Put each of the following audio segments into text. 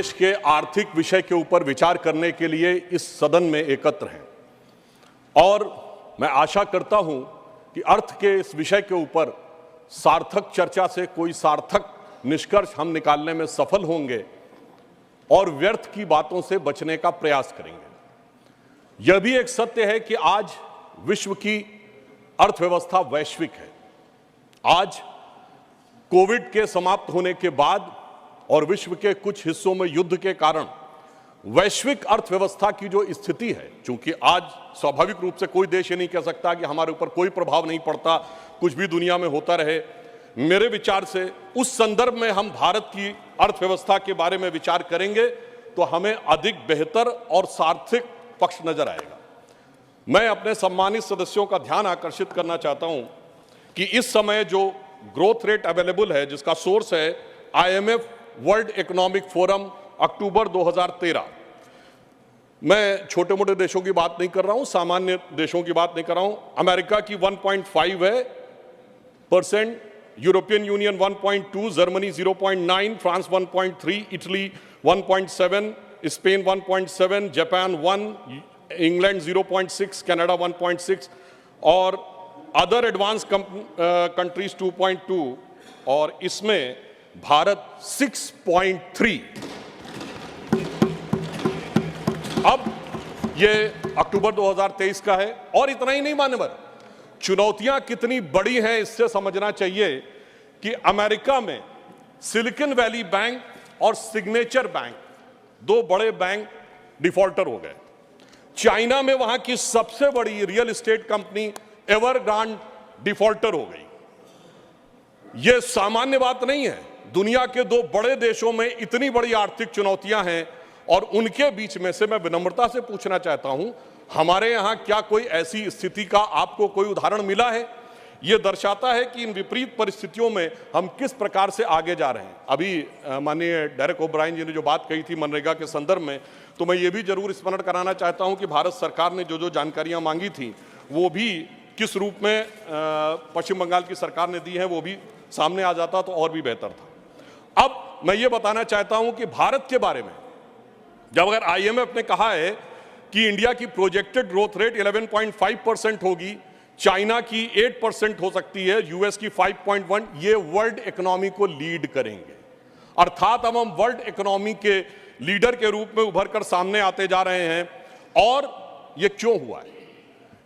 देश के आर्थिक विषय के ऊपर विचार करने के लिए इस सदन में एकत्र हैं और मैं आशा करता हूं कि अर्थ के इस विषय के ऊपर सार्थक चर्चा से कोई सार्थक निष्कर्ष हम निकालने में सफल होंगे और व्यर्थ की बातों से बचने का प्रयास करेंगे। यह भी एक सत्य है कि आज विश्व की अर्थव्यवस्था वैश्विक है। आज कोविड के समाप्त होने के बाद और विश्व के कुछ हिस्सों में युद्ध के कारण वैश्विक अर्थव्यवस्था की जो स्थिति है, चूंकि आज स्वाभाविक रूप से कोई देश ये नहीं कह सकता कि हमारे ऊपर कोई प्रभाव नहीं पड़ता, कुछ भी दुनिया में होता रहे। मेरे विचार से उस संदर्भ में हम भारत की अर्थव्यवस्था के बारे में विचार करेंगे तो हमें अधिक बेहतर और सार्थक पक्ष नजर आएगा। मैं अपने सम्मानित सदस्यों का ध्यान आकर्षित करना चाहता हूं कि इस समय जो ग्रोथ रेट अवेलेबल है, जिसका सोर्स है IMF वर्ल्ड इकोनॉमिक फोरम अक्टूबर 2013, मैं छोटे मोटे देशों की बात नहीं कर रहा हूं, सामान्य देशों की बात नहीं कर रहा हूं। अमेरिका की 1.5 है %, European union 1.2, Germany 0.9, France 1.3, Italy 1.7, Spain 1.7, Japan 1, England 0.6, Canada 1.6 और अदर एडवांस कंट्रीज 2.2 और इसमें भारत 6.3। अब ये अक्टूबर 2023 का है और इतना ही नहीं मान्यवर, चुनौतियां कितनी बड़ी हैं इससे समझना चाहिए कि अमेरिका में सिलिकॉन वैली बैंक और सिग्नेचर बैंक, दो बड़े बैंक डिफॉल्टर हो गए। चाइना में वहां की सबसे बड़ी रियल एस्टेट कंपनी एवरग्रांड डिफॉल्टर हो गई। यह सामान्य बात नहीं है। दुनिया के दो बड़े देशों में इतनी बड़ी आर्थिक चुनौतियां हैं और उनके बीच में से मैं विनम्रता से पूछना चाहता हूं, हमारे यहां क्या कोई ऐसी स्थिति का आपको कोई उदाहरण मिला है? यह दर्शाता है कि इन विपरीत परिस्थितियों में हम किस प्रकार से आगे जा रहे हैं। अभी माननीय डेरेक ओब्रायन जी ने जो बात कही थी मनरेगा के संदर्भ में, तो मैं ये भी जरूर स्मरण कराना चाहता हूं कि भारत सरकार ने जो जो जानकारियां मांगी थी वो भी किस रूप में पश्चिम बंगाल की सरकार ने दी है वो भी सामने आ जाता तो और भी बेहतर था। अब मैं ये बताना चाहता हूं कि भारत के बारे में जब अगर IMF ने कहा है कि इंडिया की प्रोजेक्टेड ग्रोथ रेट 11.5% होगी, चाइना की 8% हो सकती है, यूएस की 5.1, ये वर्ल्ड इकोनॉमी को लीड करेंगे। अर्थात अब हम वर्ल्ड इकोनॉमी के लीडर के रूप में उभर कर सामने आते जा रहे हैं। और ये क्यों हुआ है?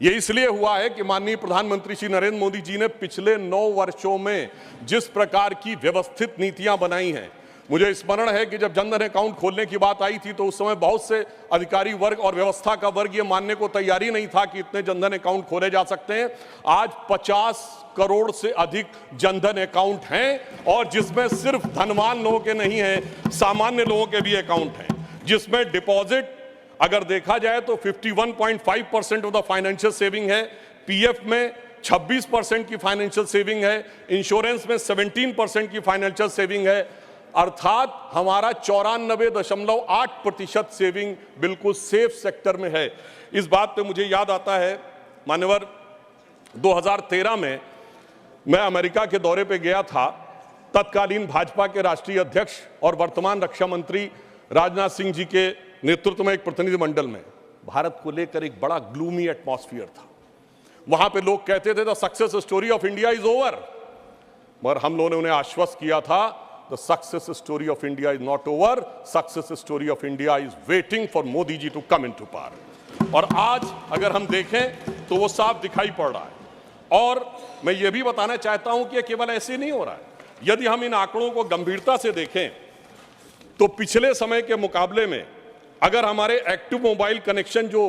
ये इसलिए हुआ है कि माननीय प्रधानमंत्री श्री नरेंद्र मोदी जी ने पिछले 9 वर्षों में जिस प्रकार की व्यवस्थित नीतियां बनाई हैं। मुझे स्मरण है कि जब जनधन अकाउंट खोलने की बात आई थी तो उस समय बहुत से अधिकारी वर्ग और व्यवस्था का वर्ग ये मानने को तैयार ही नहीं था कि इतने जनधन अकाउंट खोले जा सकते हैं। आज 50 करोड़ से अधिक जनधन अकाउंट हैं और जिसमें सिर्फ धनवान लोगों के नहीं हैं, सामान्य लोगों के भी अकाउंट हैं, जिसमें डिपॉजिट अगर देखा जाए तो 51.5% ऑफ द फाइनेंशियल सेविंग है, PF में 26% की फाइनेंशियल सेविंग है, इंश्योरेंस में 17% की फाइनेंशियल सेविंग है। अर्थात हमारा 94.8% सेविंग बिल्कुल सेफ सेक्टर में है। इस बात पे मुझे याद आता है मान्यवर 2013 में मैं अमेरिका के दौरे पे गया था। तत्कालीन भाजपा के राष्ट्रीय अध्यक्ष और वर्तमान रक्षा मंत्री राजनाथ सिंह जी के नेतृत्व में एक प्रतिनिधि मंडल में भारत को लेकर एक बड़ा ग्लूमी एटमॉस्फेयर था। वहां पे लोग कहते थे the success story of India is over, मगर हम लोगों ने उन्हें आश्वस्त किया था the success story of India is not over, success story of India is waiting for Modi ji to come into power. और आज अगर हम देखें तो वो साफ दिखाई पड़ रहा है। और मैं ये भी बताना चाहता हूं कि केवल ऐसे नहीं हो रहा है। यदि हम इन आंकड़ों को गंभीरता से देखें तो पिछले समय के मुकाबले में अगर हमारे एक्टिव मोबाइल कनेक्शन जो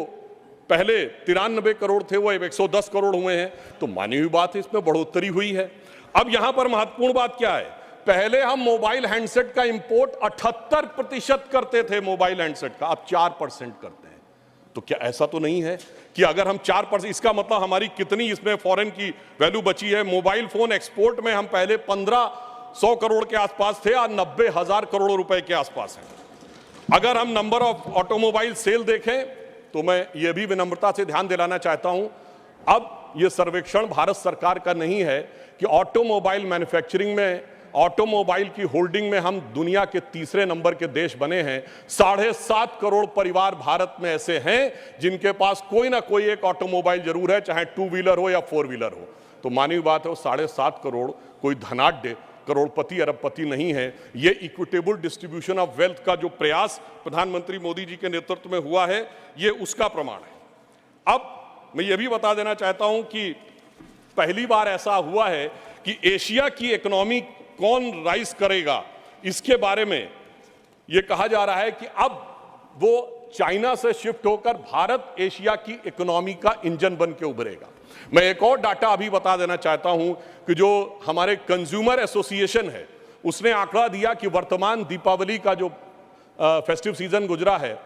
पहले 93 करोड़ थे वो 110 करोड़ हुए हैं, तो मानी हुई बात है, इसमें बढ़ोतरी हुई है। अब यहां पर महत्वपूर्ण बात क्या है? पहले हम मोबाइल हैंडसेट का इंपोर्ट 78% करते थे, मोबाइल हैंडसेट का, अब 4% करते हैं। तो क्या ऐसा तो नहीं है कि अगर हम 4%, इसका मतलब हमारी कितनी इसमें फॉरेन की वैल्यू बची है? मोबाइल फोन एक्सपोर्ट में हम पहले 1500 करोड़ के आसपास थे, आज 90,000 करोड़ रुपए के आसपास है। अगर हम नंबर ऑफ ऑटोमोबाइल सेल देखें तो मैं ये भी विनम्रता से ध्यान दिलाना चाहता हूं, अब ये सर्वेक्षण भारत सरकार का नहीं है कि ऑटोमोबाइल मैन्युफैक्चरिंग में ऑटोमोबाइल की होल्डिंग में हम दुनिया के तीसरे नंबर के देश बने हैं। 7.5 करोड़ परिवार भारत में ऐसे हैं जिनके पास कोई ना कोई एक ऑटोमोबाइल जरूर है, चाहे 2 व्हीलर हो या 4 व्हीलर हो। तो मानवीय बात है, वो 7.5 करोड़ कोई धनाढ्य करोड़पति अरबपति नहीं है। ये इक्विटेबल डिस्ट्रीब्यूशन ऑफ वेल्थ का जो प्रयास प्रधानमंत्री मोदी जी के नेतृत्व में हुआ है, ये उसका प्रमाण है। अब मैं ये भी बता देना चाहता हूं कि पहली बार ऐसा हुआ है कि एशिया की इकोनॉमी कौन राइज करेगा, इसके बारे में यह कहा जा रहा है कि अब वो चाइना से शिफ्ट होकर भारत एशिया की इकोनॉमी का इंजन बन के उभरेगा। मैं एक और डाटा अभी बता देना चाहता हूं कि जो हमारे कंज्यूमर एसोसिएशन है, उसने आंकड़ा दिया कि वर्तमान दीपावली का जो फेस्टिव सीजन गुजरा है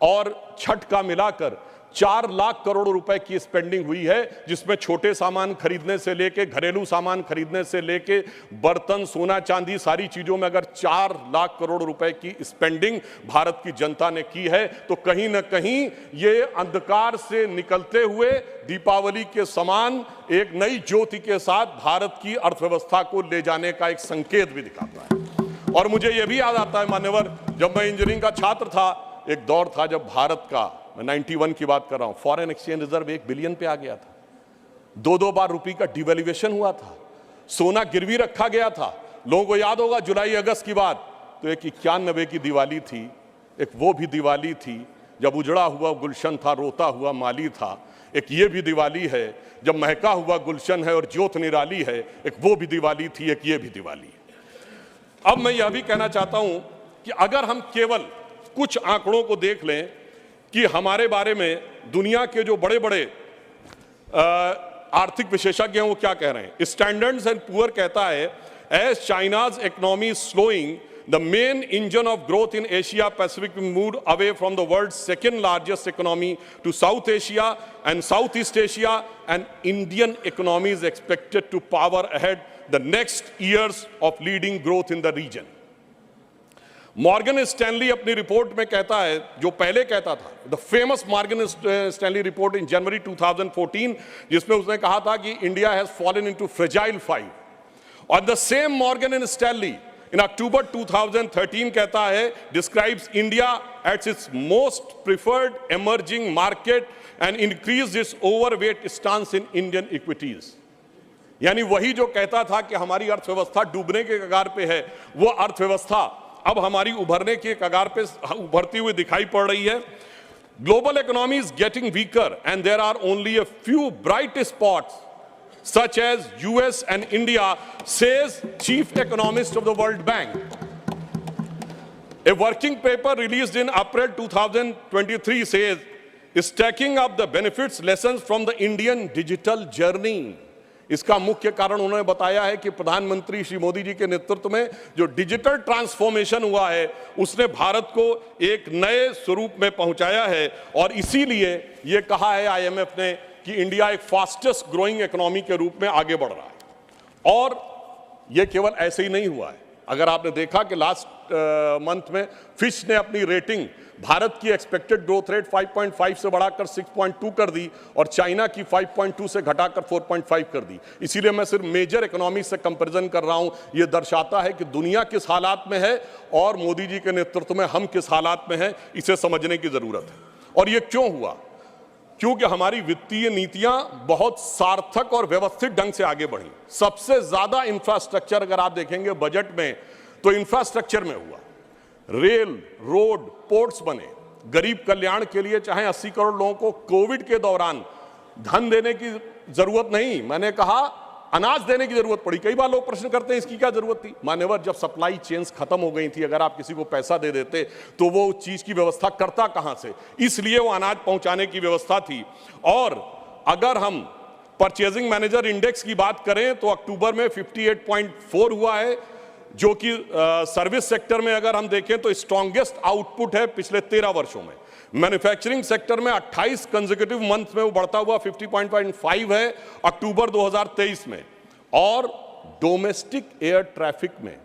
और छठ का मिलाकर 4 लाख करोड़ रुपए की स्पेंडिंग हुई है, जिसमें छोटे सामान खरीदने से लेके घरेलू सामान खरीदने से लेके बर्तन, सोना चांदी, सारी चीजों में अगर 4 लाख करोड़ रुपए की स्पेंडिंग भारत की जनता ने की है, तो कहीं ना कहीं ये अंधकार से निकलते हुए दीपावली के समान एक नई ज्योति के साथ भारत की अर्थव्यवस्था को ले जाने का एक संकेत भी दिखाता है। और मुझे यह भी याद आता है मान्यवर, जब मैं इंजीनियरिंग का छात्र था, एक दौर था जब भारत का, मैं 91 की बात कर रहा हूं, फॉरेन एक्सचेंज रिजर्व 1 बिलियन पे आ गया था। 2 बार रुपये का डिवैल्यूएशन हुआ था, सोना गिरवी रखा गया था। लोगों को याद होगा जुलाई अगस्त की बात, तो एक 91 की दिवाली थी, एक वो भी दिवाली थी जब उजड़ा हुआ गुलशन था, रोता हुआ माली था। एक ये भी दिवाली है जब महका हुआ गुलशन है और ज्योत निराली है, एक वो भी दिवाली थी, एक ये भी दिवाली है। अब मैं यह भी कहना चाहता हूं कि अगर हम केवल कुछ आंकड़ों को देख लें कि हमारे बारे में दुनिया के जो बड़े बड़े आर्थिक विशेषज्ञ हैं वो क्या कह रहे हैं। स्टैंडर्ड्स एंड पुअर कहता है, as China's economy slowing, the main engine of growth in Asia Pacific move away from the world second largest economy to South Asia and South East Asia, and Indian economy is expected to power ahead the next years of leading growth in the region. Morgan Stanley अपनी report में कहता है, जो पहले कहता था, the famous Morgan Stanley report in January 2014, जिसमें उसने कहा था कि India has fallen into fragile 5। और द सेम मॉर्गन स्टैनली इन अक्टूबर 2013 कहता है, describes India at its most preferred emerging market and increase its overweight stance in Indian equities. यानी वही जो कहता था कि हमारी अर्थव्यवस्था डूबने के कगार पे है, वो अर्थव्यवस्था अब हमारी उभरने के कगार पे उभरती हुई दिखाई पड़ रही है। Global economy is getting weaker and there are only a few bright spots such as US and India, says chief economist of the World Bank. A working paper released in April 2023 says, stacking up the benefits lessons from the Indian digital journey. इसका मुख्य कारण उन्होंने बताया है कि प्रधानमंत्री श्री मोदी जी के नेतृत्व में जो डिजिटल ट्रांसफॉर्मेशन हुआ है, उसने भारत को एक नए स्वरूप में पहुंचाया है। और इसीलिए यह कहा है आईएमएफ ने कि इंडिया एक फास्टेस्ट ग्रोइंग इकोनॉमी के रूप में आगे बढ़ रहा है। और यह केवल ऐसे ही नहीं हुआ है। अगर आपने देखा कि लास्ट मंथ में फिच ने अपनी रेटिंग भारत की एक्सपेक्टेड ग्रोथ रेट 5.5 से बढ़ाकर 6.2 कर दी और चाइना की 5.2 से घटाकर 4.5 कर दी। इसीलिए मैं सिर्फ मेजर इकोनॉमी से कंपैरिजन कर रहा हूं। यह दर्शाता है कि दुनिया किस हालात में है और मोदी जी के नेतृत्व में हम किस हालात में हैं, इसे समझने की जरूरत है। और यह क्यों हुआ? क्योंकि हमारी वित्तीय नीतियां बहुत सार्थक और व्यवस्थित ढंग से आगे बढ़ी। सबसे ज्यादा इंफ्रास्ट्रक्चर अगर आप देखेंगे बजट में, तो इंफ्रास्ट्रक्चर में हुआ। रेल, रोड, पोर्ट्स बने। गरीब कल्याण के लिए चाहे 80 करोड़ लोगों को कोविड के दौरान धन देने की जरूरत नहीं, मैंने कहा अनाज देने की जरूरत पड़ी। कई बार लोग प्रश्न करते हैं इसकी क्या जरूरत थी। मान्यवर, जब सप्लाई चेन्स खत्म हो गई थी, अगर आप किसी को पैसा दे देते तो वो चीज की व्यवस्था करता कहां से, इसलिए वो अनाज पहुंचाने की व्यवस्था थी। और अगर हम परचेजिंग मैनेजर इंडेक्स की बात करें तो अक्टूबर में 58.4 हुआ है, जो कि सर्विस सेक्टर में अगर हम देखें तो स्ट्रॉन्गेस्ट आउटपुट है पिछले 13 वर्षों में। मैन्युफैक्चरिंग सेक्टर में 28 कंसेक्यूटिव मंथ में वो बढ़ता हुआ 50.5 है अक्टूबर 2023 में। और डोमेस्टिक एयर ट्रैफिक में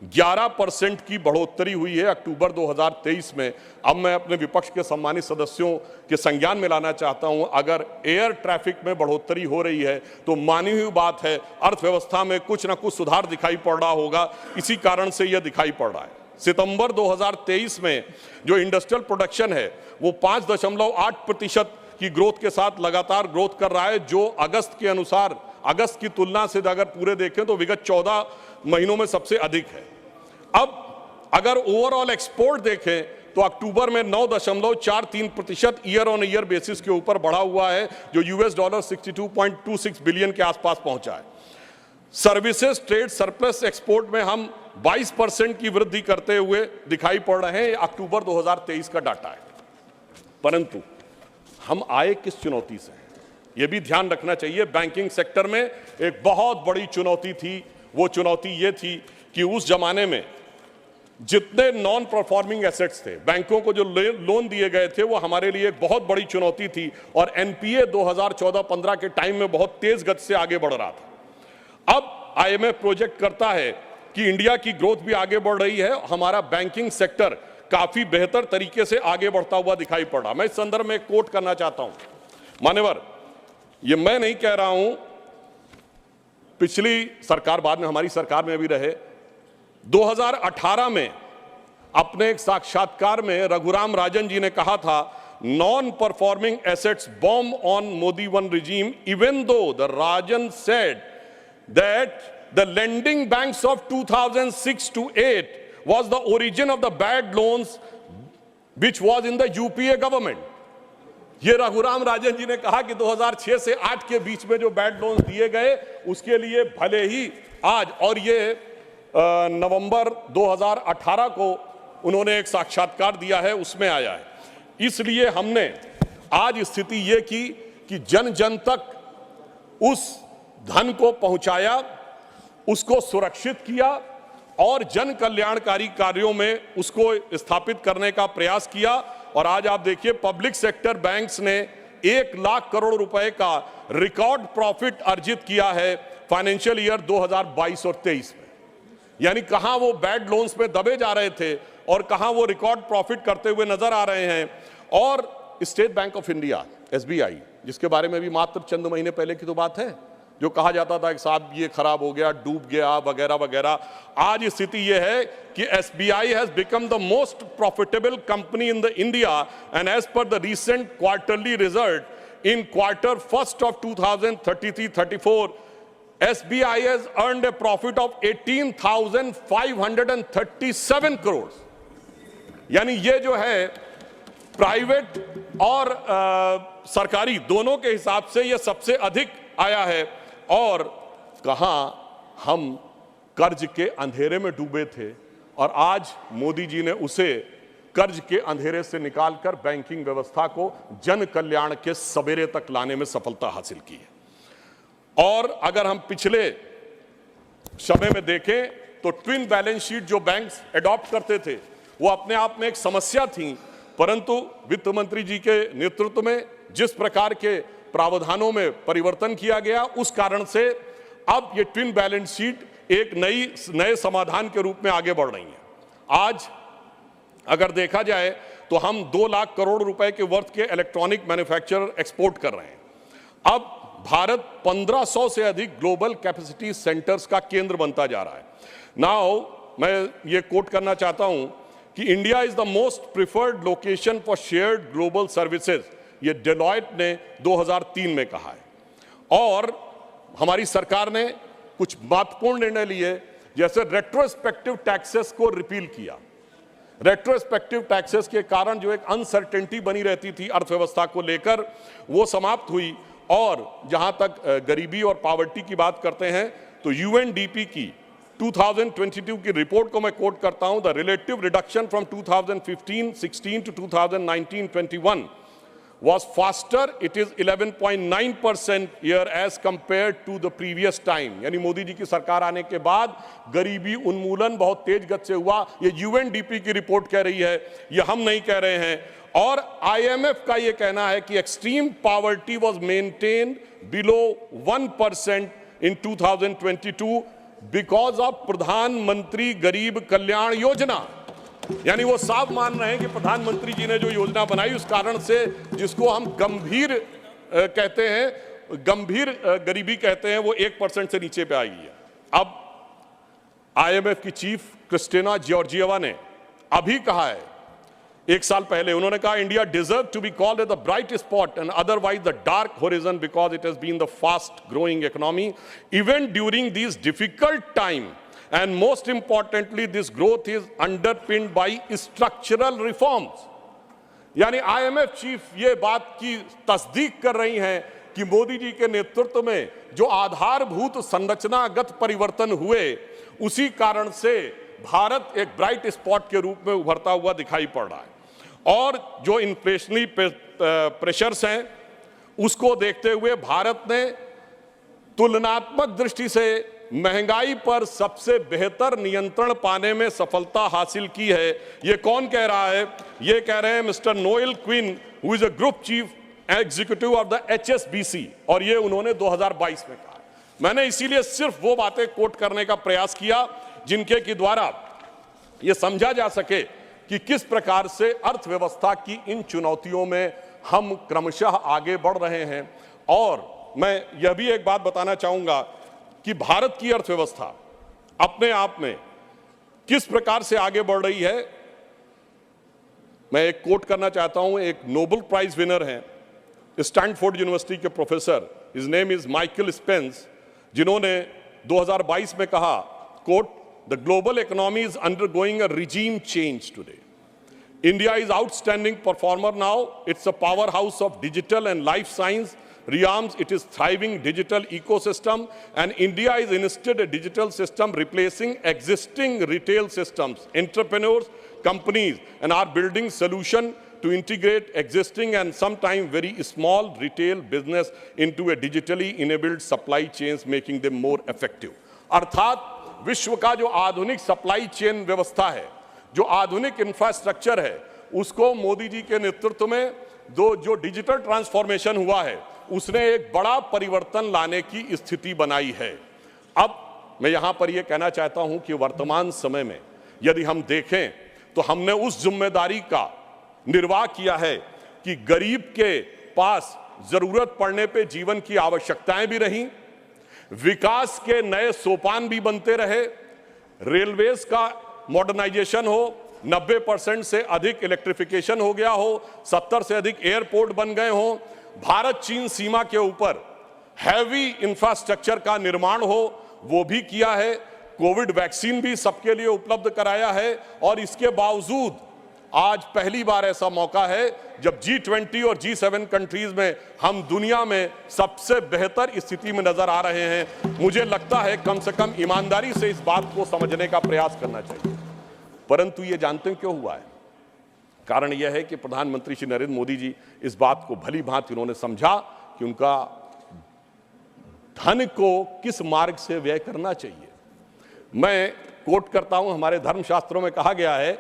11% की बढ़ोतरी हुई है अक्टूबर 2023 में। अब मैं अपने विपक्ष के सम्मानित सदस्यों के संज्ञान में लाना चाहता हूं, अगर एयर ट्रैफिक में बढ़ोतरी हो रही है तो मानी हुई बात है अर्थव्यवस्था में कुछ ना कुछ सुधार दिखाई पड़ रहा होगा, इसी कारण से यह दिखाई पड़ रहा है। सितंबर 2023 में जो इंडस्ट्रियल प्रोडक्शन है वो 5.8% की ग्रोथ के साथ लगातार ग्रोथ कर रहा है, जो अगस्त के अनुसार, अगस्त की तुलना से अगर पूरे देखें तो विगत 14 महीनों में सबसे अधिक है। अब अगर ओवरऑल एक्सपोर्ट देखें तो अक्टूबर में 9.43% ईयर ऑन ईयर बेसिस के ऊपर बढ़ा हुआ है, जो $62.26 बिलियन के आसपास पहुंचा है। सर्विसेज ट्रेड सरप्लस एक्सपोर्ट में हम 22% की वृद्धि करते हुए दिखाई पड़ रहे हैं, अक्टूबर 2023 का डाटा है। परंतु हम आए किस चुनौती से, यह भी ध्यान रखना चाहिए। बैंकिंग सेक्टर में एक बहुत बड़ी चुनौती थी, वो चुनौती ये थी कि उस जमाने में जितने नॉन परफॉर्मिंग एसेट्स थे, बैंकों को जो लोन दिए गए थे, वो हमारे लिए एक बहुत बड़ी चुनौती थी और एनपीए 2014-15 के टाइम में बहुत तेज गति से आगे बढ़ रहा था। अब आईएमएफ प्रोजेक्ट करता है कि इंडिया की ग्रोथ भी आगे बढ़ रही है, हमारा बैंकिंग सेक्टर काफी बेहतर तरीके से आगे बढ़ता हुआ दिखाई पड़ रहा। मैं इस संदर्भ में एक कोट करना चाहता हूं, मान्यवर, ये मैं नहीं कह रहा हूं, पिछली सरकार, बाद में हमारी सरकार में भी रहे, 2018 में अपने एक साक्षात्कार में रघुराम राजन जी ने कहा था, non performing assets bomb on Modi one regime, even though the Rajan said that the lending banks of 2006 to 8 was the origin of the bad loans which was in the UPA government। ये रघुराम राजन जी ने कहा कि 2006 से 8 के बीच में जो bad loans दिए गए उसके लिए भले ही आज, और ये नवंबर 2018 को उन्होंने एक साक्षात्कार दिया है, उसमें आया है। इसलिए हमने आज स्थिति ये की कि जन जन तक उस धन को पहुंचाया, उसको सुरक्षित किया और जन कल्याणकारी कार्यों में उसको स्थापित करने का प्रयास किया। और आज आप देखिए, पब्लिक सेक्टर बैंक्स ने 1 लाख करोड़ रुपए का रिकॉर्ड प्रॉफिट अर्जित किया है फाइनेंशियल ईयर 2022 और 23 में। यानी कहां वो बैड लोन्स में दबे जा रहे थे और कहां वो रिकॉर्ड प्रॉफिट करते हुए नजर आ रहे हैं। और state bank of India, SBI, जिसके बारे में भी मात्र चंद महीने पहले की तो बात है, जो कहा जाता था कि साहब ये खराब हो गया, डूब गया, वगैरह वगैरह, आज स्थिति यह है कि SBI has become the most profitable company in the India and as per the recent quarterly result in quarter first of 2033-34 SBI has earned a profit of 18,537 crores। यानी ये जो है प्राइवेट और सरकारी दोनों के हिसाब से ये सबसे अधिक आया है। और कहां हम कर्ज के अंधेरे में डूबे थे और आज मोदी जी ने उसे कर्ज के अंधेरे से निकालकर बैंकिंग व्यवस्था को जन कल्याण के सवेरे तक लाने में सफलता हासिल की है। और अगर हम पिछले समय में देखें तो ट्विन बैलेंस शीट जो बैंक्स एडॉप्ट करते थे वो अपने आप में एक समस्या थी, परंतु वित्त मंत्री जी के नेतृत्व में जिस प्रकार के प्रावधानों में परिवर्तन किया गया, उस कारण से अब ये ट्विन बैलेंस शीट एक नए समाधान के रूप में आगे बढ़ रही है। आज अगर देखा जाए तो हम 2 लाख करोड़ रुपए के वर्थ के इलेक्ट्रॉनिक मैन्युफैक्चरर एक्सपोर्ट कर रहे हैं। अब भारत 1500 से अधिक ग्लोबल कैपेसिटी सेंटर्स का केंद्र बनता जा रहा है। नाउ मैं ये कोट करना चाहता हूं कि India is the most preferred location for shared global services, ये डेलॉयट ने 2003 में कहा है। और हमारी सरकार ने कुछ महत्वपूर्ण निर्णय लिए, जैसे रेट्रोस्पेक्टिव टैक्सेस को रिपील किया। रेट्रोस्पेक्टिव टैक्सेस के कारण जो एक अनसर्टेनिटी बनी रहती थी अर्थव्यवस्था को लेकर, वो समाप्त हुई। और जहां तक गरीबी और पॉवर्टी की बात करते हैं तो यूएनडीपी की 2022 की रिपोर्ट को मैं कोट करता हूं, the relative reduction from 2015-16 to 2019-21 was faster, it is 11.9% year as compared to the previous time। यानी मोदी जी की सरकार आने के बाद गरीबी उन्मूलन बहुत तेज गति से हुआ, ये यूएनडीपी की रिपोर्ट कह रही है, ये हम नहीं कह रहे हैं। और आईएमएफ का ये कहना है कि extreme poverty was maintained below 1% in 2022 because of प्रधानमंत्री गरीब कल्याण योजना। यानी वो साफ मान रहे हैं कि प्रधानमंत्री जी ने जो योजना बनाई उस कारण से, जिसको हम गंभीर कहते हैं, गंभीर गरीबी कहते हैं, वो 1% से नीचे पे आई है। अब IMF की चीफ क्रिस्टिना जॉर्जिएवा ने अभी कहा है, एक साल पहले उन्होंने कहा, India deserve to be called as the bright spot and otherwise the dark horizon because it has been the fast growing economy even during this difficult time and most importantly this growth is underpinned by structural reforms. यानी IMF chief ये बात की तस्दीक कर रही हैं कि मोदी जी के नेतृत्व में जो आधारभूत संरचनागत परिवर्तन हुए, उसी कारण से भारत एक ब्राइट स्पॉट के रूप में उभरता हुआ दिखाई पड़ रहा है। और जो इन्फ्लेशनरी प्रेशर्स हैं उसको देखते हुए भारत ने तुलनात्मक दृष्टि से महंगाई पर सबसे बेहतर नियंत्रण पाने में सफलता हासिल की है। ये कौन कह रहा है? ये कह रहे हैं mister Noel Quinn, who is a group chief executive of the HSBC, और ये उन्होंने 2022 में कहा। मैंने इसीलिए सिर्फ वो बातें कोट करने का प्रयास किया जिनके के द्वारा ये समझा जा सके कि किस प्रकार से अर्थव्यवस्था की इन चुनौतियों में हम क्रमशः आगे बढ़ रहे हैं। और मैं यह भी एक बात बताना चाहूंगा कि भारत की अर्थव्यवस्था अपने आप में किस प्रकार से आगे बढ़ रही है। मैं एक कोट करना चाहता हूं, एक नोबेल प्राइज विनर हैं, स्टैनफोर्ड यूनिवर्सिटी के professor, his name is Michael Spence, जिन्होंने 2022 में कहा, quote, the global economy is undergoing a regime change today. India is outstanding performer now. It's a powerhouse of digital and life science realms. It is thriving digital ecosystem, and India is instead a digital system replacing existing retail systems. Entrepreneurs, companies, and are building solution to integrate existing and sometimes very small retail business into a digitally enabled supply chains, making them more effective. अर्थात विश्व का जो आधुनिक supply chain व्यवस्था है, जो आधुनिक infrastructure है, उसको मोदी जी के नेतृत्व में जो डिजिटल ट्रांसफॉर्मेशन हुआ है, उसने एक बड़ा परिवर्तन लाने की स्थिति बनाई है। अब मैं यहां पर यह कहना चाहता हूं कि वर्तमान समय में यदि हम देखें तो हमने उस जिम्मेदारी का निर्वाह किया है कि गरीब के पास जरूरत पड़ने पे जीवन की आवश्यकताएं भी रहीं, विकास के नए सोपान भी बनते रहे, रेलवेज का मॉडर्नाइजेशन हो, 90% से अधिक इलेक्ट्रिफिकेशन हो गया हो, 70 से अधिक एयरपोर्ट बन गए हो, भारत चीन सीमा के ऊपर हैवी इंफ्रास्ट्रक्चर का निर्माण हो, वो भी किया है। कोविड वैक्सीन भी सबके लिए उपलब्ध कराया है। और इसके बावजूद आज पहली बार ऐसा मौका है जब G20 और G7 कंट्रीज में हम दुनिया में सबसे बेहतर स्थिति में नजर आ रहे हैं। मुझे लगता है कम से कम ईमानदारी से इस बात को समझने का प्रयास करना चाहिए। परंतु ये जानते हैं क्यों हुआ है? कारण यह है कि प्रधानमंत्री श्री नरेंद्र मोदी जी इस बात को भली भांति उन्होंने समझा कि उनका धन को किस मार्ग से व्यय करना चाहिए। मैं कोट करता हूं, हमारे धर्मशास्त्रों में कहा गया है,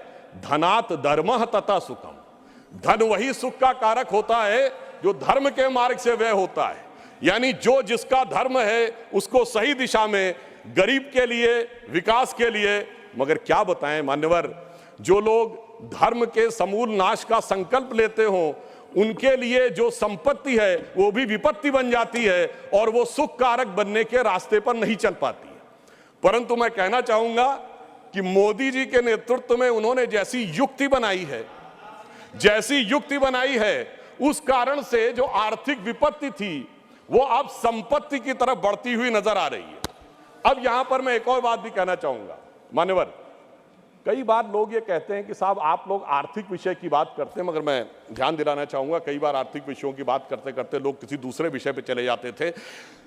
धनात् धर्मः तथा सुखम। धन वही सुख का कारक होता है जो धर्म के मार्ग से व्यय होता है। यानी जो जिसका धर्म है उसको सही दिशा में, गरीब के लिए, विकास के लिए। मगर क्या बताएं मान्यवर, जो लोग धर्म के समूल नाश का संकल्प लेते हो, उनके लिए जो संपत्ति है वो भी विपत्ति बन जाती है और वो सुख कारक बनने के रास्ते पर नहीं चल पाती है। परंतु मैं कहना चाहूंगा कि मोदी जी के नेतृत्व में उन्होंने जैसी युक्ति बनाई है, उस कारण से जो आर्थिक विपत्ति थी वो अब संपत्ति की तरफ बढ़ती हुई नजर आ रही है। अब यहां पर मैं एक और बात भी कहना चाहूंगा मान्यवर, कई बार लोग ये कहते हैं कि साहब आप लोग आर्थिक विषय की बात करते हैं, मगर मैं ध्यान दिलाना चाहूंगा कई बार आर्थिक विषयों की बात करते करते लोग किसी दूसरे विषय पे चले जाते थे।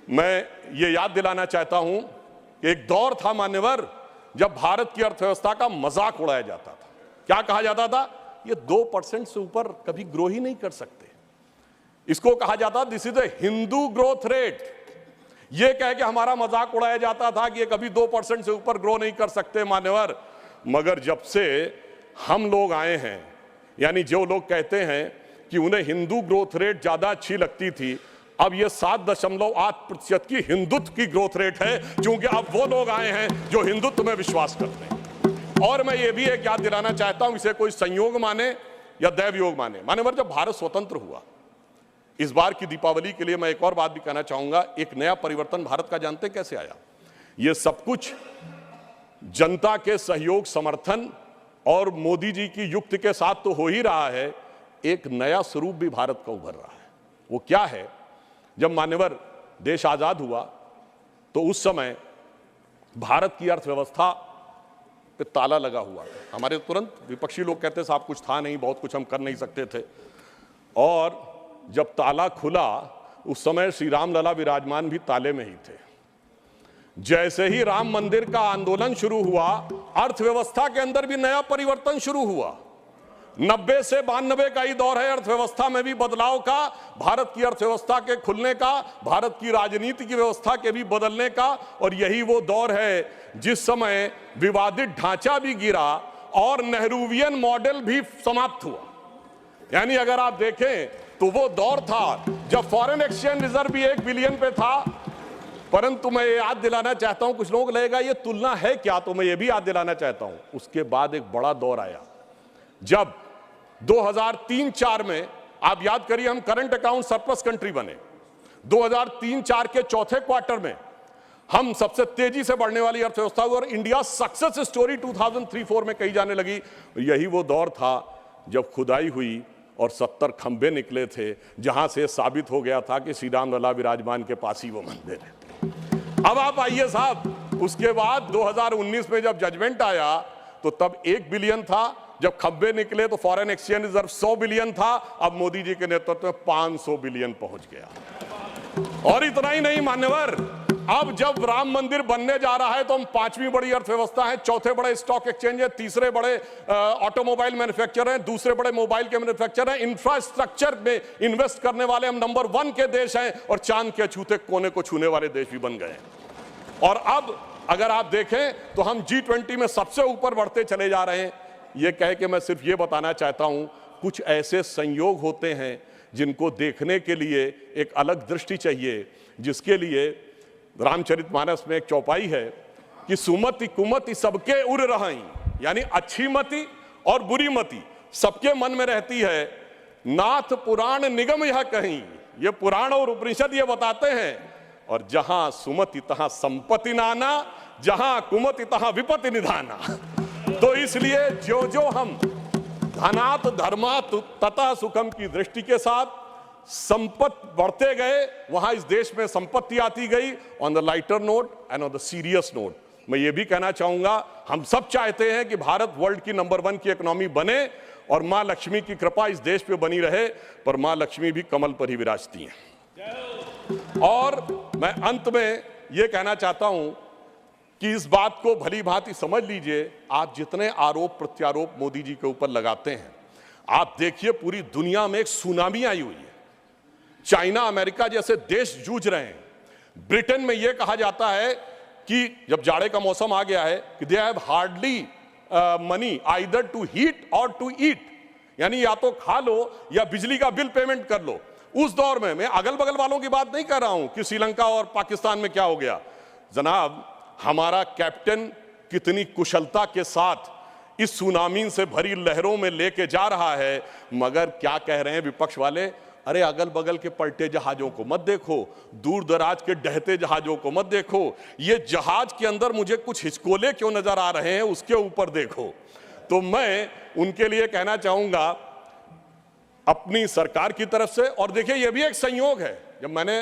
मैं ये याद दिलाना चाहता हूं कि एक दौर था मान्यवर जब भारत की अर्थव्यवस्था का मजाक उड़ाया जाता था। क्या कहा जाता था? ये 2% से ऊपर कभी ग्रो ही नहीं कर सकते। इसको कहा जाता this is a Hindu growth rate. ये कह के हमारा मजाक उड़ाया जाता था कि ये कभी 2% से ऊपर ग्रो नहीं कर सकते मान्यवर। मगर जब से हम लोग आए हैं, यानी जो लोग कहते हैं कि उन्हें हिंदू ग्रोथ रेट ज्यादा अच्छी लगती थी, अब ये 7.8% की हिंदुत्व की ग्रोथ रेट है, क्योंकि अब वो लोग आए हैं जो हिंदुत्व में विश्वास करते हैं। और मैं ये भी एक याद दिलाना चाहता हूं, इसे कोई संयोग माने या दैव योग माने, मान्यवर जब भारत स्वतंत्र हुआ, इस बार की दीपावली के लिए मैं एक और बात भी कहना चाहूंगा, एक नया परिवर्तन भारत का जानते कैसे आया? ये सब कुछ जनता के सहयोग, समर्थन और मोदी जी की युक्ति के साथ तो हो ही रहा है। एक नया स्वरूप भी भारत का उभर रहा है। वो क्या है? जब मान्यवर देश आजाद हुआ तो उस समय भारत की अर्थव्यवस्था पे ताला लगा हुआ था। हमारे तुरंत विपक्षी लोग कहते साहब कुछ था नहीं, बहुत कुछ हम कर नहीं सकते थे। और जब ताला खुला उस समय श्री राम लला विराजमान भी ताले में ही थे। जैसे ही राम मंदिर का आंदोलन शुरू हुआ, अर्थव्यवस्था के अंदर भी नया परिवर्तन शुरू हुआ। 90 से 92 का ही दौर है अर्थव्यवस्था में भी बदलाव का, भारत की अर्थव्यवस्था के खुलने का, भारत की राजनीति की व्यवस्था के भी बदलने का। और यही वो दौर है जिस समय विवादित ढांचा भी गिरा और नेहरूवियन मॉडल भी समाप्त हुआ। यानी अगर आप देखें तो वो दौर था जब फॉरेन एक्सचेंज रिजर्व भी 1 बिलियन पे था। परंतु मैं ये याद दिलाना चाहता हूं, कुछ लोग लगेगा ये तुलना है क्या, तो मैं ये भी याद दिलाना चाहता हूं, उसके बाद एक बड़ा दौर आया जब 2003-4 में, आप याद करिए, हम करंट अकाउंट सरप्लस कंट्री बने। 2003-4 के चौथे क्वार्टर में हम सबसे तेजी से बढ़ने वाली अर्थव्यवस्था हुई और इंडिया सक्सेस स्टोरी 2003-4 में कही जाने लगी। यही वो दौर था जब खुदाई हुई और 70 खंबे निकले थे, जहां से साबित हो गया था कि श्री राम लला विराजमान के पास ही वो मंदिर है। अब आप आइए साहब, उसके बाद 2019 में जब जजमेंट आया तो तब 1 बिलियन था, जब खंबे निकले तो फॉरेन एक्सचेंज रिजर्व 100 बिलियन था, अब मोदी जी के नेतृत्व में 500 बिलियन पहुंच गया। और इतना ही नहीं मान्यवर, अब जब राम मंदिर बनने जा रहा है तो हम 5वीं बड़ी अर्थव्यवस्था है, चौथे बड़े स्टॉक एक्सचेंज है, तीसरे बड़े ऑटोमोबाइल मैन्युफैक्चरर हैं, दूसरे बड़े मोबाइल के मैन्युफैक्चरर हैं, इंफ्रास्ट्रक्चर में इन्वेस्ट करने वाले हम नंबर 1 के देश हैं और चांद के छूते कोने को छूने वाले देश भी बन गए। और अब अगर आप देखें तो हम G20 में सबसे ऊपर बढ़ते चले जा रहे हैं। ये कह के मैं सिर्फ ये बताना चाहता हूं, कुछ ऐसे संयोग होते हैं जिनको देखने के लिए एक अलग दृष्टि चाहिए, जिसके लिए रामचरितमानस में एक चौपाई है कि सुमति कुमति सबके उर रही, यानी अच्छी मति और बुरी मति सबके मन में रहती है। नाथ पुराण निगम यह कहीं, ये पुराण और उपनिषद ये बताते हैं। और जहां सुमति तहां संपत्ति नाना, जहां कुमति तहां विपत्ति निधाना। तो इसलिए जो जो हम धनात धर्मात तथा सुखम की दृष्टि के साथ संपत्ति बढ़ते गए, वहां इस देश में संपत्ति आती गई। On the lighter note and on the serious note मैं ये भी कहना चाहूंगा, हम सब चाहते हैं कि भारत वर्ल्ड की नंबर 1 की इकोनॉमी बने और मां लक्ष्मी की कृपा इस देश पे बनी रहे, पर मां लक्ष्मी भी कमल पर ही विराजती हैं। और मैं अंत में ये कहना चाहता हूं कि इस बात को भली भांति समझ लीजिए, आप जितने आरोप प्रत्यारोप मोदी जी के ऊपर लगाते हैं, आप देखिए पूरी दुनिया में एक सुनामी आई हुई है। चाइना, अमेरिका जैसे देश जूझ रहे हैं। ब्रिटेन में यह कहा जाता है कि जब जाड़े का मौसम आ गया है कि they have hardly money either to heat और टू ईट, यानी या तो खा लो या बिजली का बिल पेमेंट कर लो। उस दौर में, मैं अगल बगल वालों की बात नहीं कर रहा हूं कि श्रीलंका और पाकिस्तान में क्या हो गया। जनाब, हमारा कैप्टन कितनी कुशलता के साथ इस सुनामी से भरी लहरों में लेके जा रहा है, मगर क्या कह रहे हैं विपक्ष वाले, अरे अगल बगल के पलटे जहाजों को मत देखो, दूर दराज के डहते जहाजों को मत देखो, ये जहाज के अंदर मुझे कुछ हिचकोले क्यों नजर आ रहे हैं उसके ऊपर देखो। तो मैं उनके लिए कहना चाहूंगा अपनी सरकार की तरफ से, और देखिए ये भी एक संयोग है, जब मैंने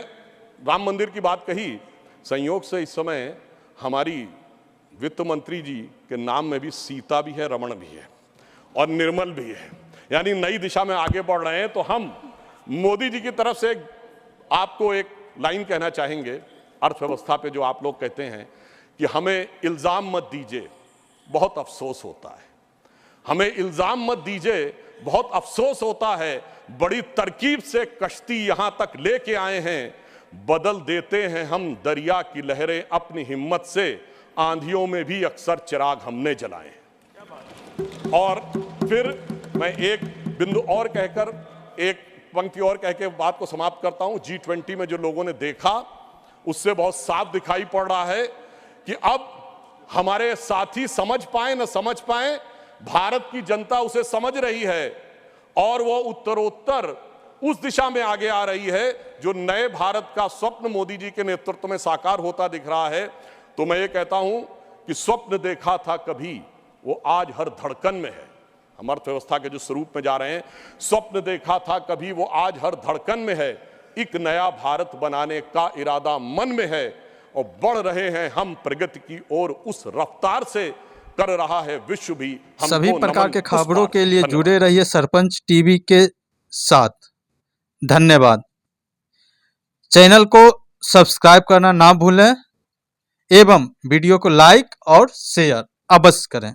राम मंदिर की बात कही, संयोग से इस समय हमारी वित्त मंत्री जी के नाम में भी सीता भी है, रमण भी है और निर्मल भी है, यानी नई दिशा में आगे बढ़ रहे हैं। तो हम मोदी जी की तरफ से आपको एक लाइन कहना चाहेंगे अर्थव्यवस्था पे, जो आप लोग कहते हैं कि हमें इल्जाम मत दीजिए, बहुत अफसोस होता है। हमें इल्जाम मत दीजिए, बहुत अफसोस होता है। बड़ी तरकीब से कश्ती यहां तक लेके आए हैं, बदल देते हैं हम दरिया की लहरें अपनी हिम्मत से, आंधियों में भी अक्सर चिराग हमने जलाए। और फिर मैं एक बिंदु और कहकर एक पंक्ति और कह के बात को समाप्त करता हूं। G20 में जो लोगों ने देखा उससे बहुत साफ दिखाई पड़ रहा है कि अब हमारे साथी समझ पाए न समझ पाए, भारत की जनता उसे समझ रही है और वो उत्तरोत्तर उस दिशा में आगे आ रही है जो नए भारत का स्वप्न मोदी जी के नेतृत्व में साकार होता दिख रहा है। तो मैं ये कहता हूं कि स्वप्न देखा था कभी, वो आज हर धड़कन में है। हम अर्थव्यवस्था के जो स्वरूप में जा रहे हैं, स्वप्न देखा था कभी, वो आज हर धड़कन में है। एक नया भारत बनाने का इरादा मन में है और बढ़ रहे हैं हम प्रगति की ओर उस रफ्तार से, कर रहा है विश्व भी हमको सभी प्रकार के नमन। खबरों के लिए जुड़े रहिए सरपंच टीवी के साथ। धन्यवाद। चैनल को सब्सक्राइब करना ना भूलें एवं वीडियो को लाइक और शेयर अवश्य करें।